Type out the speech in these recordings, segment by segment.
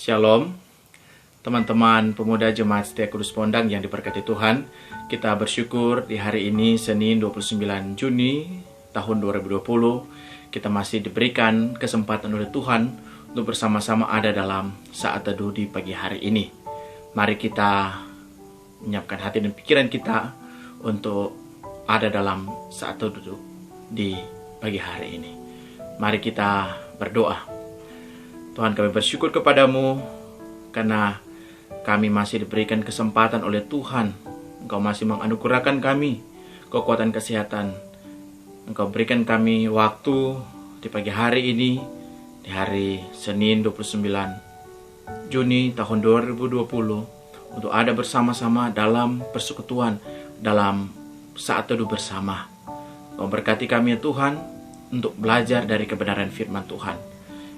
Shalom, teman-teman pemuda Jemaat Setia Kudus Pondang yang diberkati Tuhan. Kita bersyukur di hari ini, Senin 29 Juni tahun 2020, kita masih diberikan kesempatan oleh Tuhan untuk bersama-sama ada dalam saat teduh di pagi hari ini. Mari kita menyiapkan hati dan pikiran kita untuk ada dalam saat teduh di pagi hari ini. Mari kita berdoa. Tuhan, kami bersyukur kepadamu karena kami masih diberikan kesempatan oleh Tuhan. Engkau masih menganugerahkan kami kekuatan kesehatan. Engkau berikan kami waktu di pagi hari ini, di hari Senin 29 Juni tahun 2020, untuk ada bersama-sama dalam persekutuan, dalam saat teduh bersama. Engkau berkati kami ya Tuhan, untuk belajar dari kebenaran firman Tuhan.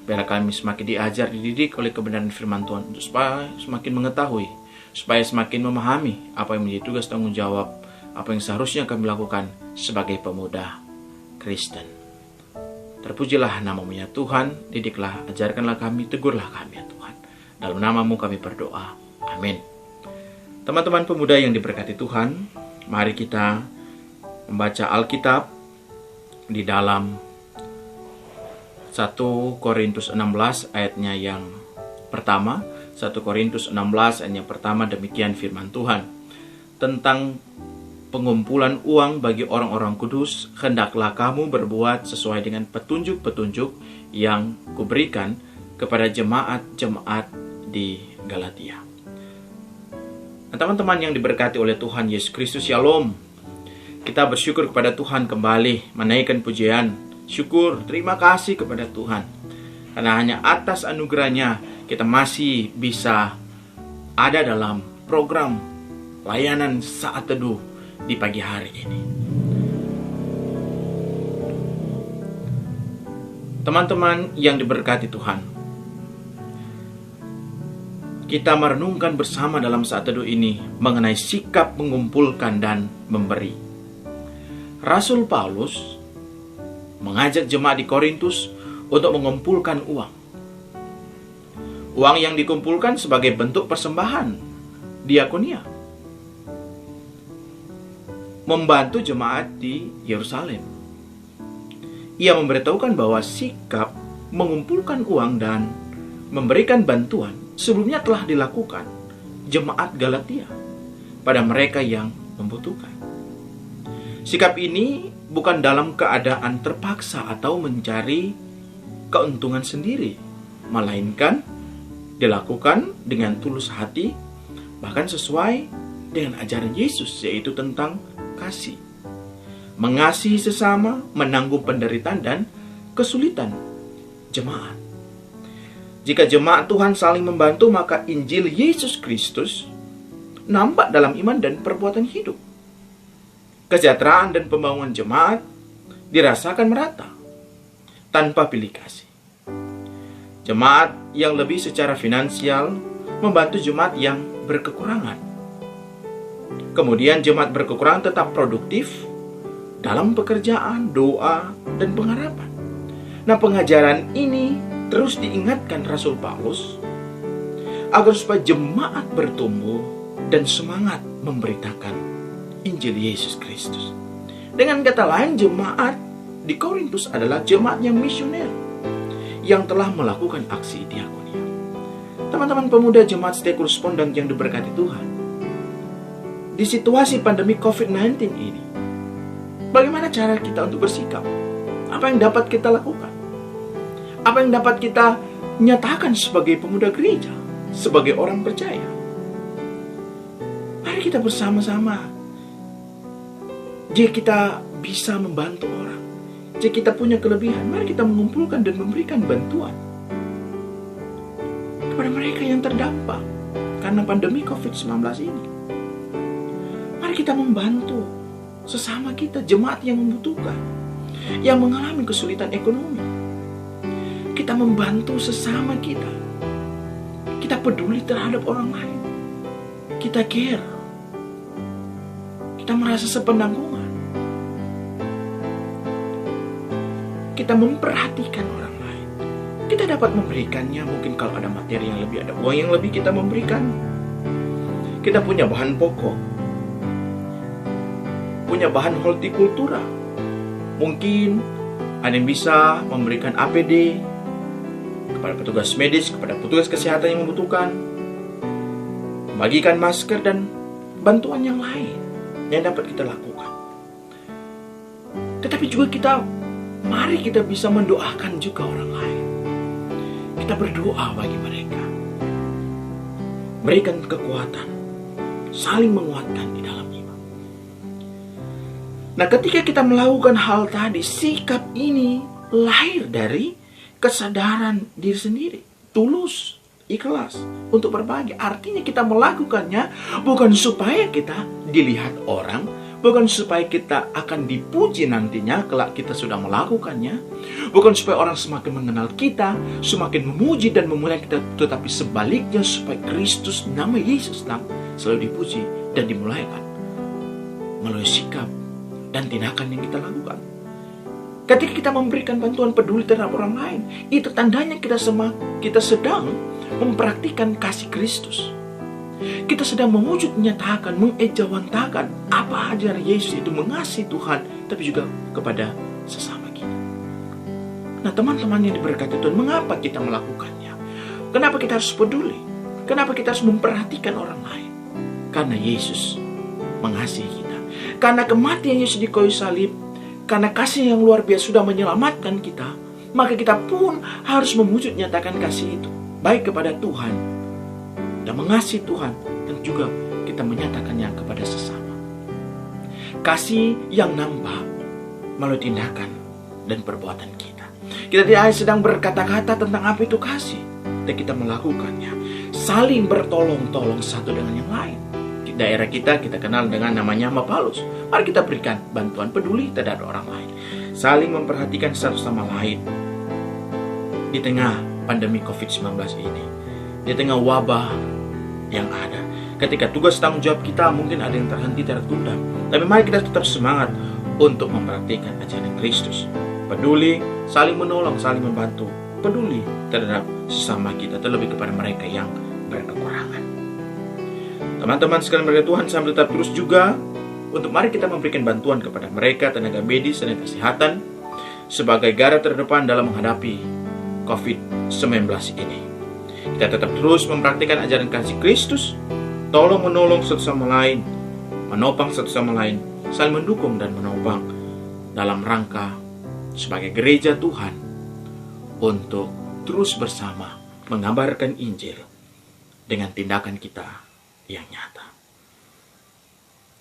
Biarlah kami semakin diajar, dididik oleh kebenaran firman Tuhan, untuk supaya semakin mengetahui, supaya semakin memahami apa yang menjadi tugas tanggung jawab, apa yang seharusnya kami lakukan sebagai pemuda Kristen. Terpujilah namamu ya Tuhan, didiklah, ajarkanlah kami, tegurlah kami ya Tuhan. Dalam namamu kami berdoa, amin. Teman-teman pemuda yang diberkati Tuhan, mari kita membaca Alkitab di dalam 1 Korintus 16 ayatnya yang pertama. 1 Korintus 16 ayat yang pertama, demikian firman Tuhan. Tentang pengumpulan uang bagi orang-orang kudus, hendaklah kamu berbuat sesuai dengan petunjuk-petunjuk yang kuberikan kepada jemaat-jemaat di Galatia. Nah, teman-teman yang diberkati oleh Tuhan Yesus Kristus, Shalom. Kita bersyukur kepada Tuhan kembali, menaikkan pujian, syukur, terima kasih kepada Tuhan. Karena hanya atas anugerahnya kita masih bisa ada dalam program layanan saat teduh di pagi hari ini. Teman-teman yang diberkati Tuhan, kita merenungkan bersama dalam saat teduh ini mengenai sikap mengumpulkan dan memberi. Rasul Paulus mengajak jemaat di Korintus untuk mengumpulkan uang. Uang yang dikumpulkan sebagai bentuk persembahan diakonia, membantu jemaat di Yerusalem. Ia memberitahukan bahwa sikap mengumpulkan uang dan memberikan bantuan sebelumnya telah dilakukan jemaat Galatia pada mereka yang membutuhkan. Sikap ini bukan dalam keadaan terpaksa atau mencari keuntungan sendiri, melainkan dilakukan dengan tulus hati, bahkan sesuai dengan ajaran Yesus, yaitu tentang kasih. Mengasihi sesama, menanggung penderitaan dan kesulitan jemaat. Jika jemaat Tuhan saling membantu, maka Injil Yesus Kristus nampak dalam iman dan perbuatan hidup. Kesejahteraan dan pembangunan jemaat dirasakan merata tanpa pilih kasih. Jemaat yang lebih secara finansial membantu jemaat yang berkekurangan. Kemudian jemaat berkekurangan tetap produktif dalam pekerjaan, doa, dan pengharapan. Nah, pengajaran ini terus diingatkan Rasul Paulus agar supaya jemaat bertumbuh dan semangat memberitakan Injil Yesus Kristus. Dengan kata lain, jemaat di Korintus adalah jemaat yang misioner, yang telah melakukan aksi diakonia. Teman-teman pemuda Jemaat Setia Kudus Pondang yang diberkati Tuhan, di situasi pandemi COVID-19 ini, bagaimana cara kita untuk bersikap? Apa yang dapat kita lakukan? Apa yang dapat kita nyatakan sebagai pemuda gereja, sebagai orang percaya? Mari kita bersama-sama. Jika kita bisa membantu orang, jika kita punya kelebihan, mari kita mengumpulkan dan memberikan bantuan kepada mereka yang terdampak karena pandemi COVID-19 ini. Mari kita membantu sesama kita, jemaat yang membutuhkan, yang mengalami kesulitan ekonomi. Kita membantu sesama kita. Kita peduli terhadap orang lain. Kita care. Kita merasa sepenanggungan. Kita memperhatikan orang lain. kita dapat memberikannya. Mungkin kalau ada materi yang lebih, ada uang yang lebih, kita memberikan. Kita punya bahan pokok, punya bahan hortikultura. Mungkin ada yang bisa memberikan APD kepada petugas medis, kepada petugas kesehatan yang membutuhkan, bagikan masker dan bantuan yang lain yang dapat kita lakukan. Tetapi juga mari kita bisa mendoakan juga orang lain. Kita berdoa bagi mereka, berikan kekuatan, saling menguatkan di dalam iman. Nah, ketika kita melakukan hal tadi, sikap ini lahir dari kesadaran diri sendiri, tulus, ikhlas untuk berbagi. Artinya kita melakukannya bukan supaya kita dilihat orang, bukan supaya kita akan dipuji nantinya kelak kita sudah melakukannya, bukan supaya orang semakin mengenal kita, semakin memuji dan memuliakan kita, tetapi sebaliknya supaya Kristus, nama Yesus selalu dipuji dan dimuliakan melalui sikap dan tindakan yang kita lakukan. Ketika kita memberikan bantuan peduli terhadap orang lain, itu tandanya kita sedang mempraktikkan kasih Kristus. Kita sedang menyatakan, mengejawantakan apa ajaran Yesus, itu mengasihi Tuhan, tapi juga kepada sesama kita. Nah, teman-teman yang diberkati Tuhan, mengapa kita melakukannya? Kenapa kita harus peduli? Kenapa kita harus memperhatikan orang lain? Karena Yesus mengasihi kita. Karena kematian Yesus di kayu salib, karena kasih yang luar biasa sudah menyelamatkan kita, maka kita pun harus nyatakan kasih itu, baik kepada Tuhan dan mengasihi Tuhan, dan juga kita menyatakannya kepada sesama. Kasih yang nampak melalui tindakan dan perbuatan kita. Kita tidak hanya sedang berkata-kata tentang apa itu kasih, dan kita melakukannya, saling bertolong-tolong satu dengan yang lain. Di daerah kita kenal dengan namanya Mapalus. Mari kita berikan bantuan peduli terhadap orang lain, saling memperhatikan satu sama lain di tengah pandemi COVID-19 ini, di tengah wabah yang ada. Ketika tugas tanggung jawab kita mungkin ada yang terhenti, tertunda, tapi mari kita tetap semangat untuk mempraktikkan ajaran Kristus. Peduli, saling menolong, saling membantu, peduli terhadap sesama kita, terlebih kepada mereka yang berkekurangan. Teman-teman sekalian berkat Tuhan, sambil tetap terus juga untuk mari kita memberikan bantuan kepada mereka, tenaga medis, tenaga kesehatan, sebagai garda terdepan dalam menghadapi COVID-19 ini. Kita tetap terus mempraktikkan ajaran kasih Kristus, tolong menolong satu sama lain, menopang satu sama lain, saling mendukung dan menopang dalam rangka sebagai gereja Tuhan untuk terus bersama mengabarkan Injil dengan tindakan kita yang nyata.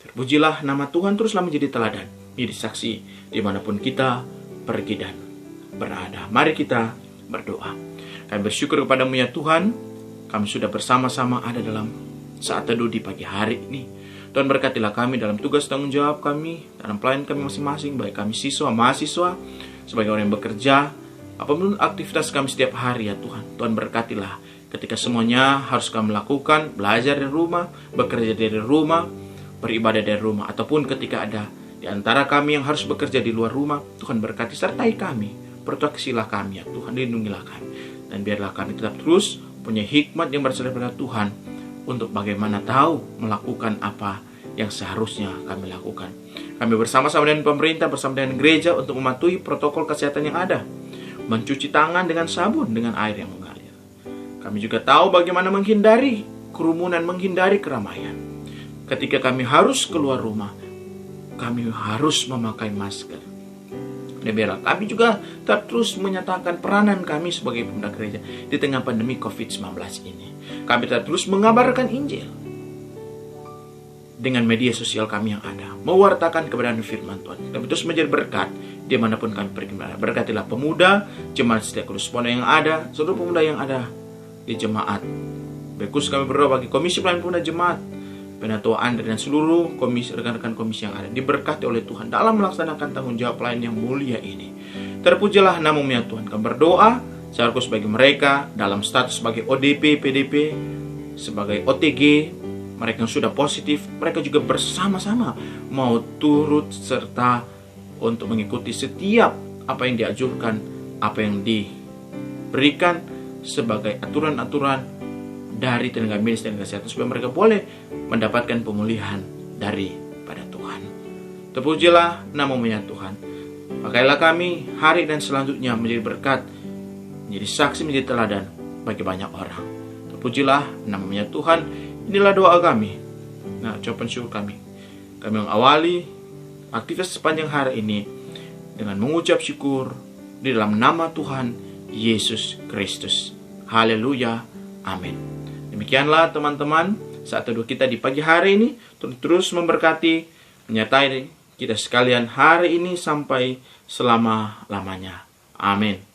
Terpujilah nama Tuhan, teruslah menjadi teladan, menjadi saksi dimanapun kita pergi dan berada. Mari kita berdoa. Kami bersyukur kepadamu ya Tuhan, kami sudah bersama-sama ada dalam saat teduh di pagi hari ini. Tuhan berkatilah kami dalam tugas tanggung jawab kami, dalam pelayanan kami masing-masing, baik kami siswa, mahasiswa, sebagai orang yang bekerja, apapun aktivitas kami setiap hari ya Tuhan. Tuhan berkatilah ketika semuanya harus kami lakukan, belajar dari rumah, bekerja dari rumah, beribadah dari rumah, ataupun ketika ada di antara kami yang harus bekerja di luar rumah, Tuhan berkati, sertai kami, proteksilah kami ya Tuhan, lindungilah kami, dan biarlah kami tetap terus punya hikmat yang berasal dari Tuhan, untuk bagaimana tahu melakukan apa yang seharusnya kami lakukan. Kami bersama-sama dengan pemerintah, bersama dengan gereja untuk mematuhi protokol kesehatan yang ada, mencuci tangan dengan sabun, dengan air yang mengalir. Kami juga tahu bagaimana menghindari kerumunan, menghindari keramaian. Ketika kami harus keluar rumah, kami harus memakai masker. Dan biarlah kami juga tetap terus menyatakan peranan kami sebagai pemuda gereja di tengah pandemi COVID-19 ini. Kami tetap terus mengabarkan Injil dengan media sosial kami yang ada, mewartakan kebenaran firman Tuhan. Kami terus menjadi berkat dimanapun kami pergi. Berkatilah pemuda, jemaat setia Kudus Pondang yang ada, seluruh pemuda yang ada di jemaat. Khusus kami berdoa bagi komisi pelayanan pemuda jemaat, Penatua Andre dan seluruh komisi, rekan-rekan komisi yang ada, diberkati oleh Tuhan dalam melaksanakan tanggung jawab pelayanan yang mulia ini. Terpujilah namamu ya Tuhan. Kami berdoa secara khusus bagi mereka dalam status sebagai ODP, PDP, sebagai OTG, mereka yang sudah positif, mereka juga bersama-sama mau turut serta untuk mengikuti setiap apa yang dianjurkan, apa yang berikan sebagai aturan-aturan dari tenaga medis dan kesehatan supaya mereka boleh mendapatkan pemulihan daripada Tuhan. Terpujilah nama-Nya Tuhan. Pakailah kami hari dan selanjutnya menjadi berkat, menjadi saksi, menjadi teladan bagi banyak orang. Terpujilah nama-Nya Tuhan. Inilah doa kami. Nah, ucapan syukur kami. Kami mengawali aktivitas sepanjang hari ini dengan mengucap syukur di dalam nama Tuhan Yesus Kristus. Haleluya. Amin. Demikianlah teman-teman, saat teduh kita di pagi hari ini terus memberkati, menyertai kita sekalian hari ini sampai selama-lamanya. Amin.